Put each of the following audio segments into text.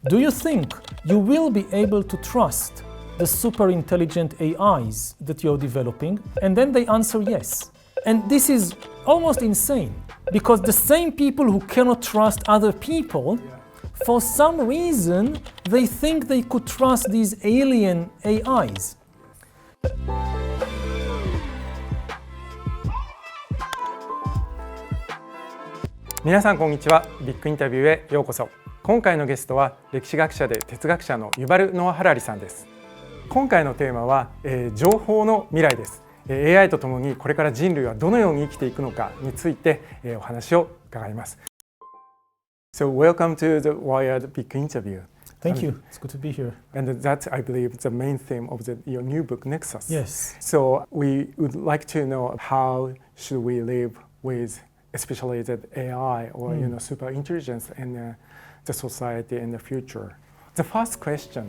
Do you think you will be able to trust the super intelligent AIs that you're developing? And then they answer yes. And this is almost insane, because the same people who cannot trust other people, for some reason, they think they could trust these alien AIs. 皆さんこんにちは。ビッグインタビューへようこそ。今回のゲストは歴史学者で哲学者のユヴァル・ノア・ハラリさんです。今回のテーマは、情報の未来です。AI とともにこれから人類はどのように生きていくのかについて、お話を伺います。So welcome to the WIRED Big Interview. Thank you. It's good to be here. And that's, I believe, the main theme of your new book, NEXUS. Yes. So we would like to know how should we live with, especially the AI or super intelligence in the society in the future. The first question,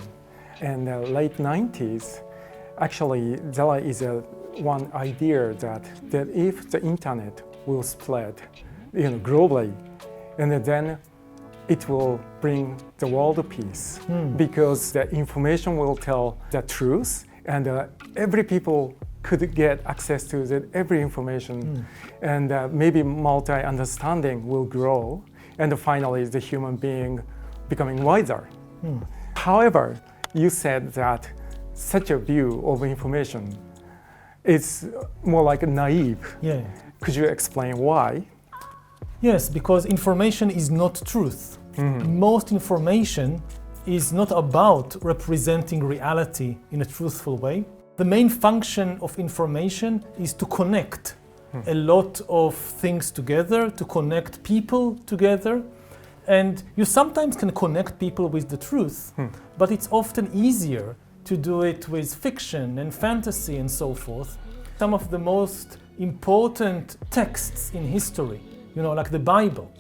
in the late 90s, actually there is one idea that if the internet will spread, globally, and then it will bring the world peace because the information will tell the truth, and every people could get access to every information, and maybe multi-understanding will grow, and finally the human being becoming wiser. However, you said that such a view of information is more like naive. Yeah. Could you explain why? Yes, because information is not truth. Most information is not about representing reality in a truthful way. The main function of information is to connect a lot of things together, to connect people together. And you sometimes can connect people with the truth, but it's often easier to do it with fiction and fantasy and so forth. Some of the most important texts in history, like the Bible,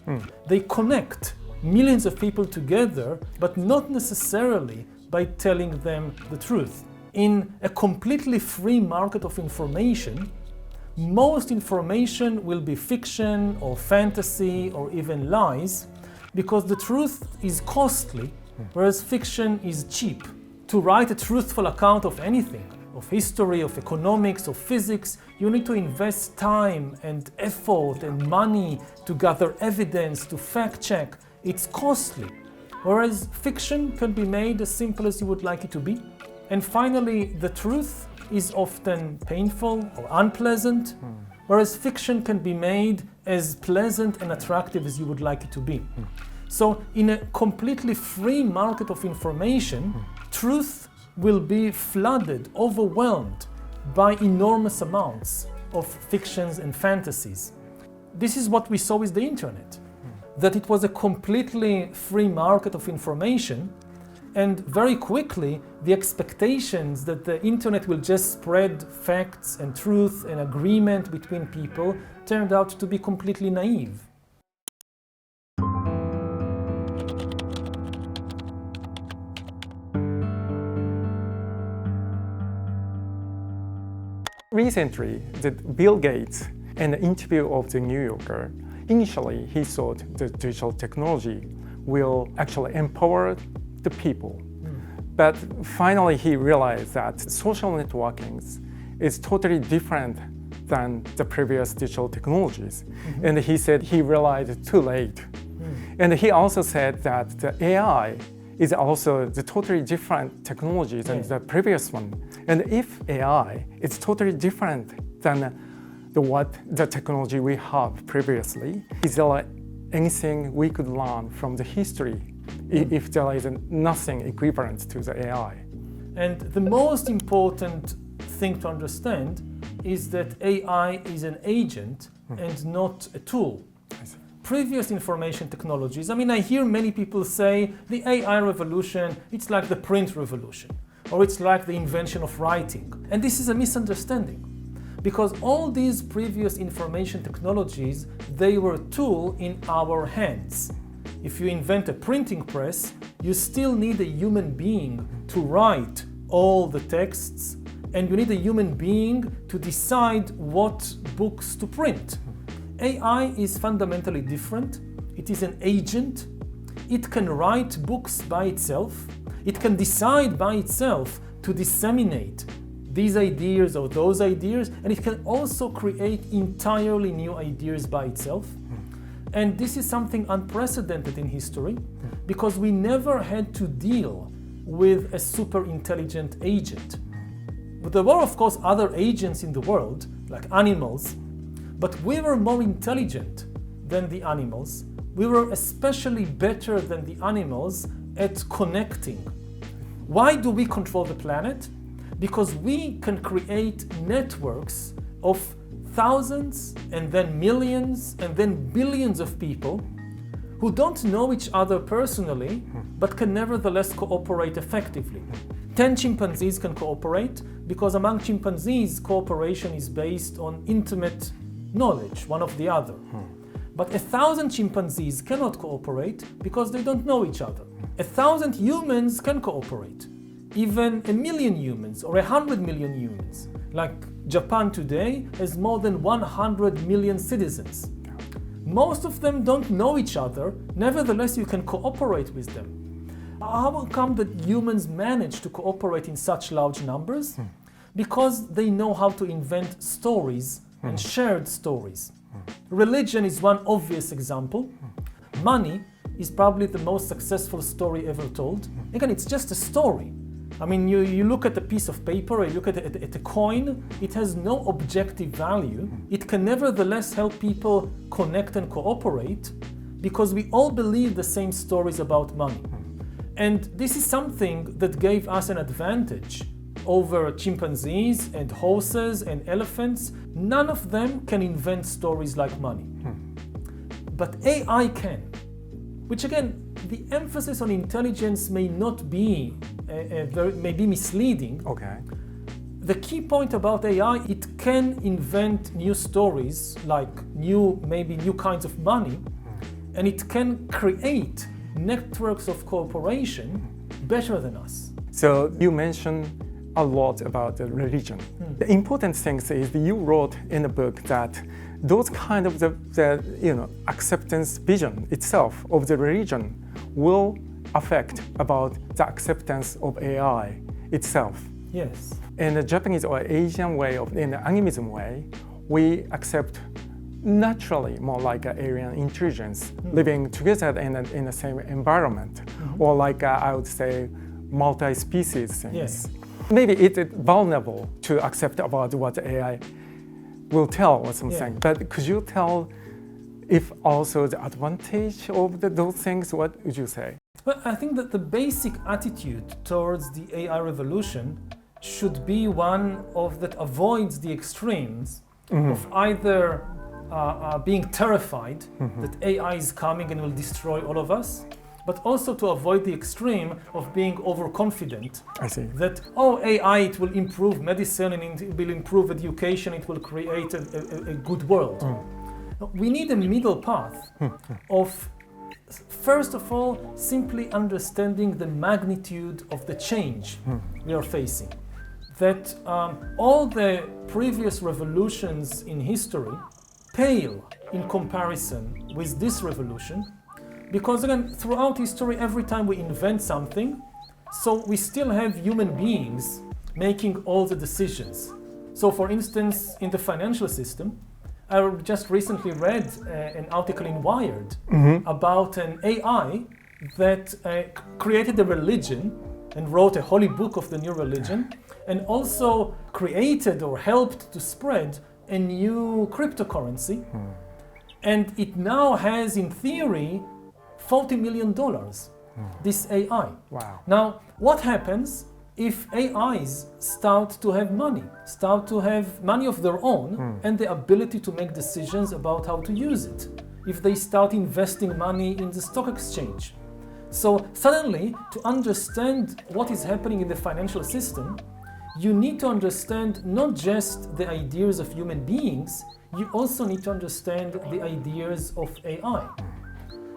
they connect millions of people together, but not necessarily by telling them the truth. In a completely free market of information, most information will be fiction or fantasy or even lies, because the truth is costly, whereas fiction is cheap. To write a truthful account of anything, of history, of economics, of physics, you need to invest time and effort and money to gather evidence, to fact check. It's costly, whereas fiction can be made as simple as you would like it to be. And finally, the truth is often painful or unpleasant, whereas fiction can be made as pleasant and attractive as you would like it to be. So in a completely free market of information, truth will be flooded, overwhelmed by enormous amounts of fictions and fantasies. This is what we saw with the internet, that it was a completely free market of information, and very quickly the expectations that the internet will just spread facts and truth and agreement between people turned out to be completely naive. Recently, Bill Gates, in an interview of the New Yorker, initially he thought the digital technology will actually empower the people. But finally he realized that social networking is totally different than the previous digital technologies. And he said he realized too late. And he also said that the AI is also the totally different technology than the previous one. And if AI is totally different than what the technology we have previously, is there anything we could learn from the history if there is nothing equivalent to the AI? And the most important thing to understand is that AI is an agent and not a tool. Previous information technologies, I hear many people say the AI revolution, it's like the print revolution, or it's like the invention of writing. And this is a misunderstanding, because all these previous information technologies, they were a tool in our hands. If you invent a printing press, you still need a human being to write all the texts, and you need a human being to decide what books to print. AI is fundamentally different. It is an agent. it can write books by itself, it can decide by itself to disseminate these ideas or those ideas, and it can also create entirely new ideas by itself. And this is something unprecedented in history because we never had to deal with a super intelligent agent. But there were, of course, other agents in the world, like animals, but we were more intelligent than the animals. We were especially better than the animals at connecting. Why do we control the planet? Because we can create networks of thousands and then millions and then billions of people who don't know each other personally but can nevertheless cooperate effectively. 10 chimpanzees can cooperate because among chimpanzees cooperation is based on intimate knowledge, one of the other. But 1,000 chimpanzees cannot cooperate because they don't know each other. 1,000 humans can cooperate. Even 1,000,000 humans or 100 million humans. Like Japan today has more than 100 million citizens. Most of them don't know each other, nevertheless you can cooperate with them. How come that humans manage to cooperate in such large numbers? Because they know how to invent stories and shared stories. Religion is one obvious example. Money is probably the most successful story ever told. Again, it's just a story. I mean, you look at a piece of paper, or you look at a coin, it has no objective value. It can nevertheless help people connect and cooperate because we all believe the same stories about money. And this is something that gave us an advantage over chimpanzees and horses and elephants. None of them can invent stories like money. But AI can, which again, the emphasis on intelligence may not be may be misleading. Okay. The key point about AI, it can invent new stories, like maybe new kinds of money, and it can create networks of cooperation better than us. So you mentioned a lot about the religion. The important thing is that you wrote in the book that those kind of the acceptance vision itself of the religion will affect about the acceptance of AI itself. Yes. In the Japanese or Asian way, in the animism way, we accept naturally more like an alien intelligence living together in the same environment, or like I would say multi-species things. Yes. Maybe it's vulnerable to accept about what AI will tell or something. Yeah. But could you tell if also the advantage of those things? What would you say? Well, I think that the basic attitude towards the AI revolution should be one that avoids the extremes of either being terrified that AI is coming and will destroy all of us, but also to avoid the extreme of being overconfident. I see. That, AI, it will improve medicine and it will improve education, it will create a good world. We need a middle path of, first of all, simply understanding the magnitude of the change we are facing. That all the previous revolutions in history pale in comparison with this revolution, because again, throughout history, every time we invent something, so we still have human beings making all the decisions. So for instance, in the financial system, I just recently read an article in Wired about an AI that created a religion and wrote a holy book of the new religion, and also created or helped to spread a new cryptocurrency. And it now has, in theory, $40 million, this AI. Wow. Now, what happens if AIs start to have money of their own and the ability to make decisions about how to use it? If they start investing money in the stock exchange. So suddenly, to understand what is happening in the financial system, you need to understand not just the ideas of human beings, you also need to understand the ideas of AI.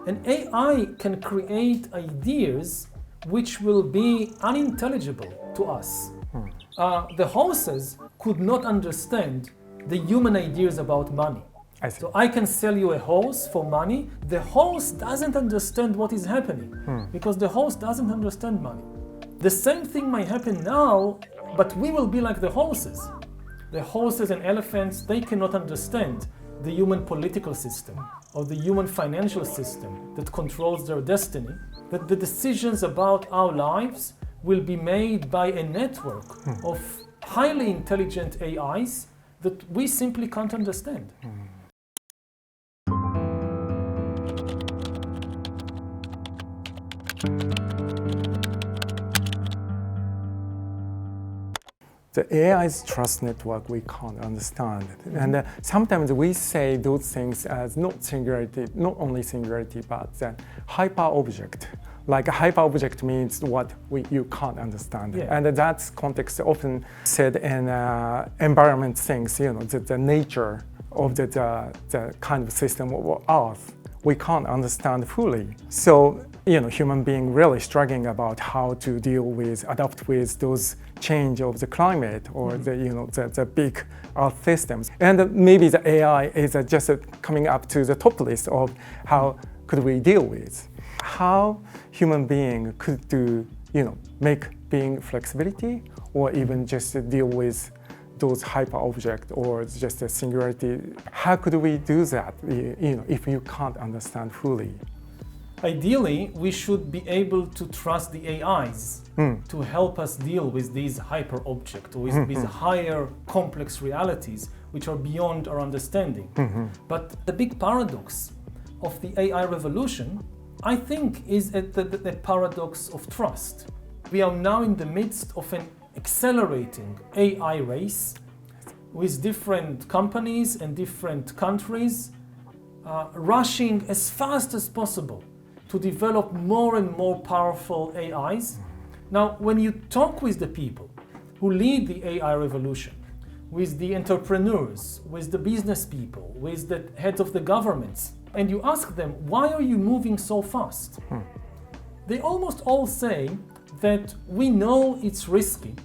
And AI can create ideas which will be unintelligible to us. The horses could not understand the human ideas about money. I see. So I can sell you a horse for money. The horse doesn't understand what is happening because the horse doesn't understand money. The same thing might happen now, but we will be like the horses. The horses and elephants, they cannot understand the human political system or the human financial system that controls their destiny, that the decisions about our lives will be made by a network of highly intelligent AIs that we simply can't understand. The AI's trust network we can't understand. And sometimes we say those things as not singularity, not only singularity, but hyper object. Like a hyper object means what you can't understand. Yeah. And that's context often said in environment things, the nature of the kind of system of Earth, we can't understand fully. So, human being really struggling about how to deal with, adapt with those change of the climate or the big Earth systems. And maybe the AI is just coming up to the top list of how could we deal with. How human being could do, make being flexibility or even just deal with those hyper object or just a singularity. How could we do that, if you can't understand fully? Ideally, we should be able to trust the AIs to help us deal with these hyper objects, or with these higher complex realities which are beyond our understanding. But the big paradox of the AI revolution, I think, is the paradox of trust. We are now in the midst of an accelerating AI race with different companies and different countries rushing as fast as possible to develop more and more powerful AIs. Now, when you talk with the people who lead the AI revolution, with the entrepreneurs, with the business people, with the heads of the governments, and you ask them, why are you moving so fast? They almost all say that we know it's risky,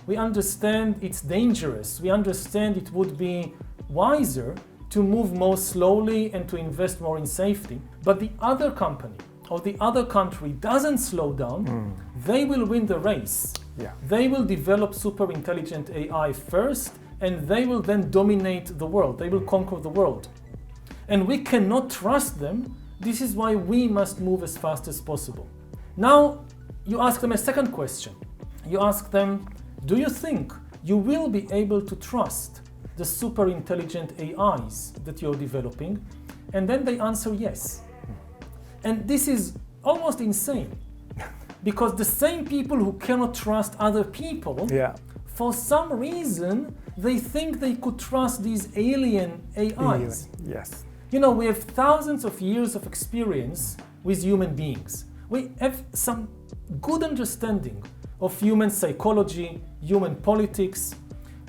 we understand it's dangerous, we understand it would be wiser to move more slowly and to invest more in safety, but the other company or the other country doesn't slow down, they will win the race. Yeah. They will develop super intelligent AI first, and they will then dominate the world. They will conquer the world. And we cannot trust them. This is why we must move as fast as possible. Now, you ask them a second question. You ask them, do you think you will be able to trust the super intelligent AIs that you're developing? And then they answer yes. And this is almost insane, because the same people who cannot trust other people, for some reason, they think they could trust these alien AIs. Yes. We have thousands of years of experience with human beings. We have some good understanding of human psychology, human politics.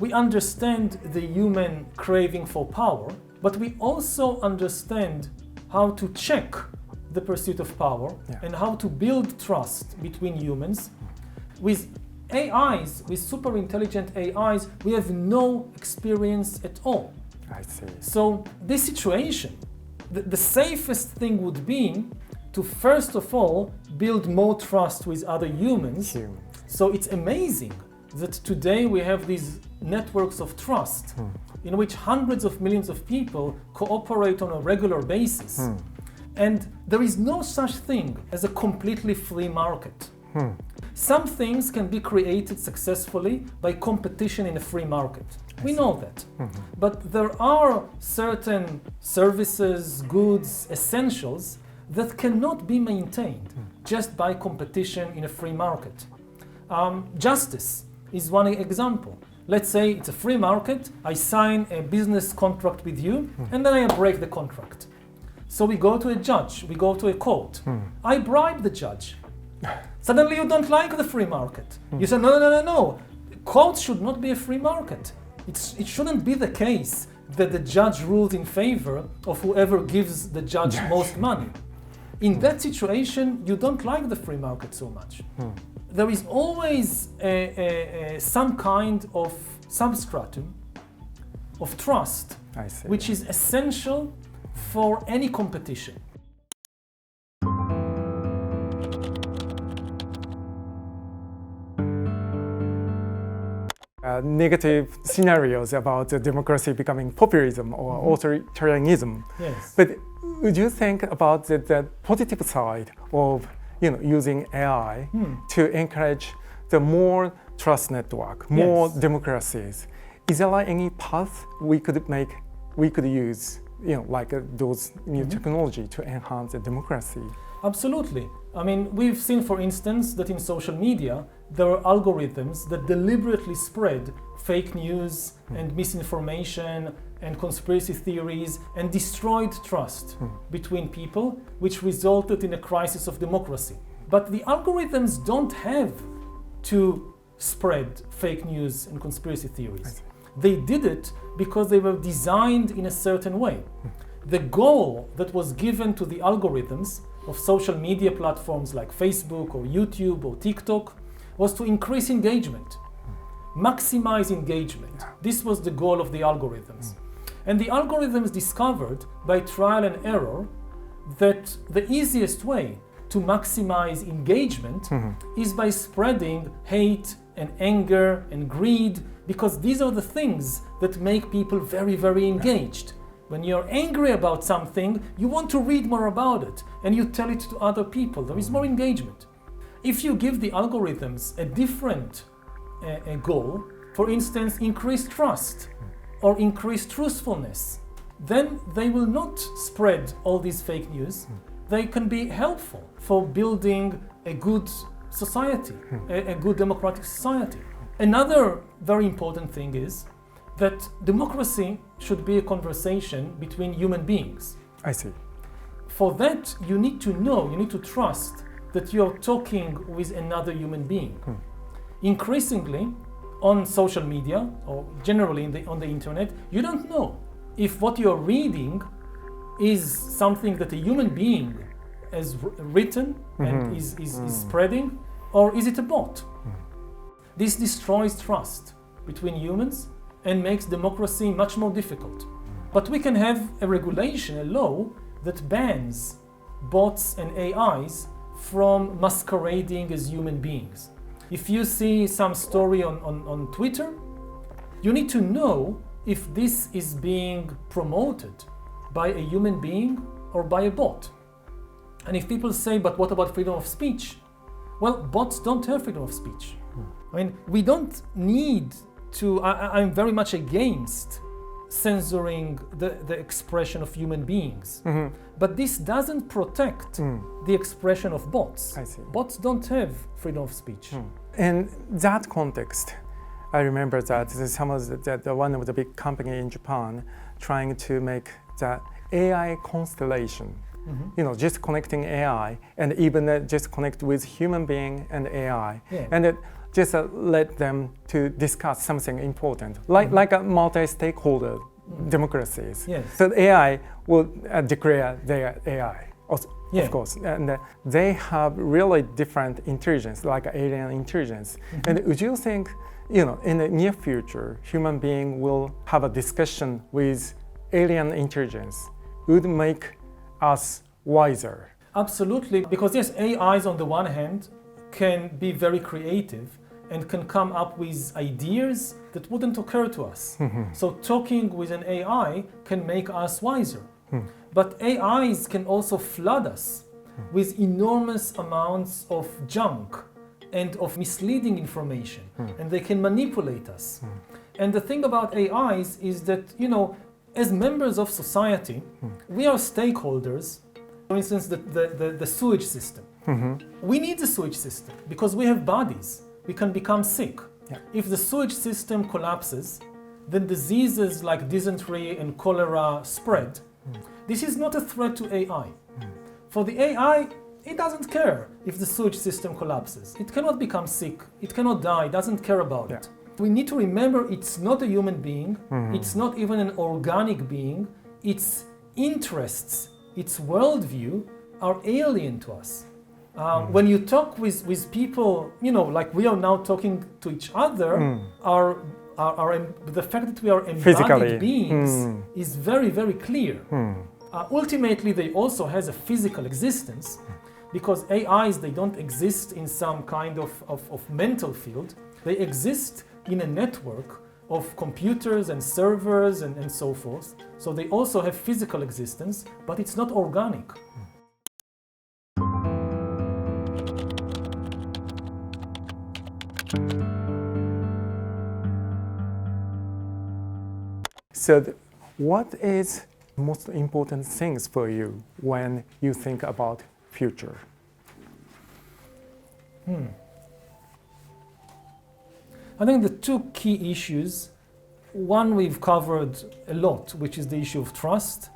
We understand the human craving for power, but we also understand how to check the pursuit of power and how to build trust between humans. With AIs, with super intelligent AIs, we have no experience at all. I see. So this situation, the safest thing would be to first of all build more trust with other humans. So it's amazing that today we have these networks of trust in which hundreds of millions of people cooperate on a regular basis. And there is no such thing as a completely free market. Some things can be created successfully by competition in a free market. We know that. But there are certain services, goods, essentials that cannot be maintained just by competition in a free market. Justice is one example. Let's say it's a free market, I sign a business contract with you, and then I break the contract. So we go to a judge, we go to a court. I bribe the judge. Suddenly you don't like the free market. You say, no. Courts should not be a free market. It shouldn't be the case that the judge rules in favor of whoever gives the judge most money. In that situation, you don't like the free market so much. There is always some kind of substratum of trust I see. which is essential for any competition. Negative scenarios about democracy becoming populism or authoritarianism. Yes. But would you think about the positive side of using AI to encourage the more trust network, more Yes. democracies? Is there any path we could use, like those new technology to enhance the democracy? Absolutely. I mean, we've seen, for instance, that in social media, there are algorithms that deliberately spread fake news and misinformation and conspiracy theories and destroyed trust between people, which resulted in a crisis of democracy. But the algorithms don't have to spread fake news and conspiracy theories. They did it because they were designed in a certain way. The goal that was given to the algorithms of social media platforms like Facebook or YouTube or TikTok was to increase engagement, maximize engagement. This was the goal of the algorithms. And the algorithms discovered by trial and error that the easiest way to maximize engagement is by spreading hate and anger and greed, because these are the things that make people very, very engaged. When you're angry about something, you want to read more about it and you tell it to other people. There is more engagement. If you give the algorithms a different goal, for instance, increase trust or increase truthfulness, then they will not spread all these fake news. They can be helpful for building a good society, a good democratic society. Another very important thing is that democracy should be a conversation between human beings. I see. For that, you need to trust that you're talking with another human being. Increasingly, on social media, or generally on the internet, you don't know if what you're reading is something that a human being has written and is spreading, or is it a bot? This destroys trust between humans and makes democracy much more difficult. But we can have a regulation, a law, that bans bots and AIs from masquerading as human beings. If you see some story on Twitter, you need to know if this is being promoted by a human being or by a bot. And if people say, but what about freedom of speech? Well, bots don't have freedom of speech. I mean, we don't need to, I'm very much against censoring the expression of human beings. But this doesn't protect the expression of bots. I see. Bots don't have freedom of speech. In that context, I remember that one of the big company in Japan trying to make the AI constellation. Just connecting AI and even just connect with human being and AI, and just let them to discuss something important, like a multi-stakeholder democracies. Yes. So AI will declare their AI, of course, and they have really different intelligence, like alien intelligence. And would you think, in the near future, human being will have a discussion with alien intelligence, would make us wiser? Absolutely, because yes, AIs on the one hand can be very creative and can come up with ideas that wouldn't occur to us. So talking with an AI can make us wiser. But AIs can also flood us with enormous amounts of junk and of misleading information, and they can manipulate us. And the thing about AIs is that, as members of society, we are stakeholders. For instance, the sewage system. We need the sewage system because we have bodies. We can become sick. If the sewage system collapses, then diseases like dysentery and cholera spread. This is not a threat to AI. For the AI, it doesn't care if the sewage system collapses. It cannot become sick. It cannot die. It doesn't care about it. We need to remember it's not a human being. It's not even an organic being. Its interests, its worldview are alien to us. When you talk with people, like we are now talking to each other, our the fact that we are Physically. embodied beings is very, very clear. Ultimately, they also has a physical existence, because AIs, they don't exist in some kind of mental field. They exist in a network of computers and servers and so forth. So they also have physical existence, but it's not organic. So what is most important things for you when you think about future? I think the two key issues, one we've covered a lot, which is the issue of trust.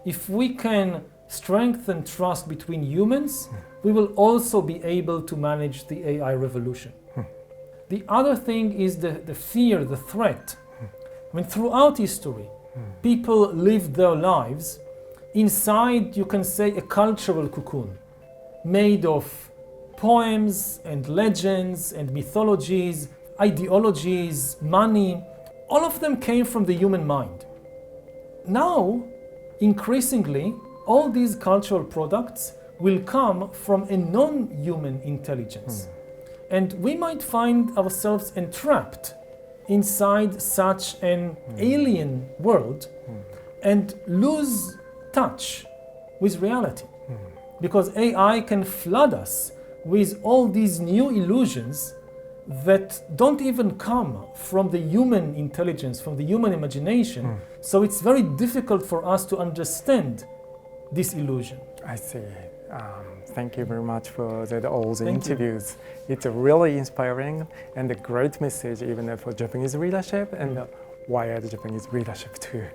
If we can strengthen trust between humans, we will also be able to manage the AI revolution. The other thing is the fear, the threat. I mean, throughout history, people lived their lives inside, you can say, a cultural cocoon made of poems and legends and mythologies, ideologies, money. All of them came from the human mind. Now, increasingly, all these cultural products will come from a non-human intelligence. And we might find ourselves entrapped inside such an alien world and lose touch with reality. Because AI can flood us with all these new illusions that don't even come from the human intelligence, from the human imagination. So it's very difficult for us to understand this illusion. I see. Thank you very much for all the interviews. It's really inspiring and a great message even for Japanese readership and wired Japanese readership too.